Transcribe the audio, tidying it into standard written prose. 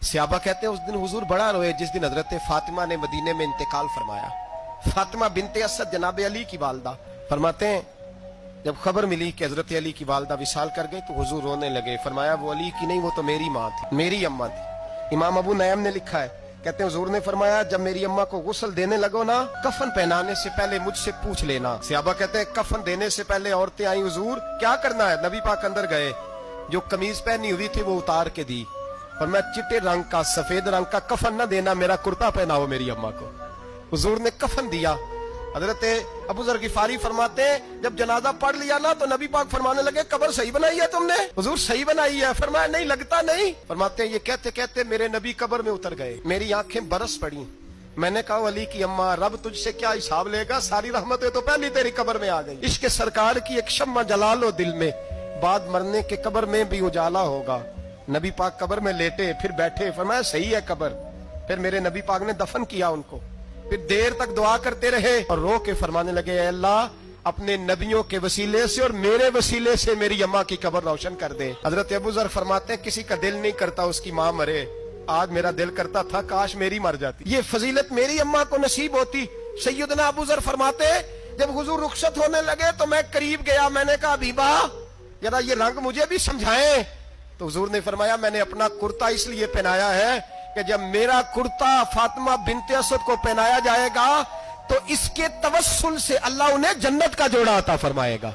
सहाबा कहते हैं उस दिन हुजूर बड़ा रोए जिस दिन हजरत फातिमा ने मदीने में इंतकाल फरमाया। फातिमा बिनते असद जनाब अली की वालदा फरमाते हैं जब खबर मिली कि हजरत अली की वालदा विसाल कर गए तो हुजूर रोने लगे। फरमाया वो अली की नहीं, वो तो मेरी माँ थी, मेरी अम्मा थी। इमाम अबू नईम ने लिखा है, कहते हैं हुजूर ने फरमाया जब मेरी अम्मा को गुस्ल देने लगो ना, कफन पहनाने से पहले मुझसे पूछ लेना। सहाबा कहते हैं कफन देने से पहले औरतें आई, हुजूर क्या करना है? नबी पाक अंदर गए, जो कमीज पहनी हुई थी वो उतार के दी, और मैं चिट्टे रंग का सफेद रंग का कफन न देना, मेरा कुर्ता पहनाओ मेरी अम्मा को। हुजूर ने कफन दिया। हजरत अबू जर गिफारी फरमाते हैं जब जनाजा पढ़ लिया ना तो नबी पाक फरमाने लगे कब्र सही बनाई है तुमने? हुजूर सही बनाई है। फरमाया नहीं लगता नहीं। फरमाते हैं ये कहते कहते मेरे नबी कब्र में उतर गए, मेरी आंखें बरस पड़ी। मैंने कहा अली की अम्मा रब तुझसे क्या हिसाब लेगा, सारी रहमतें तो पहली तेरी कब्र में आ गई। इश्क सरकार की एक शम्मा जला लो दिल में, बाद मरने के कब्र में भी उजाला होगा। नबी पाक कब्र में लेटे फिर बैठे, फरमाया सही है कब्र। फिर मेरे नबी पाक ने दफन किया उनको, फिर देर तक दुआ करते रहे और रो के फरमाने लगे अल्लाह अपने नबियों के वसीले से और मेरे वसीले से मेरी अम्मा की कब्र रोशन कर दे। हजरत अबू जर फरमाते हैं किसी का दिल नहीं करता उसकी माँ मरे, आज मेरा दिल करता था काश मेरी मर जाती, ये फजीलत मेरी अम्मा को नसीब होती। सैयदना अबू जर फरमाते जब हुजूर रुखसत होने लगे तो मैं करीब गया, मैंने कहा बीबा जरा ये रंग मुझे भी समझाएं। तो हुजूर ने फरमाया मैंने अपना कुर्ता इसलिए पहनाया है कि जब मेरा कुर्ता फातिमा बिनते असद को पहनाया जाएगा तो इसके तवस्सुल से अल्लाह उन्हें जन्नत का जोड़ा अता फरमाएगा।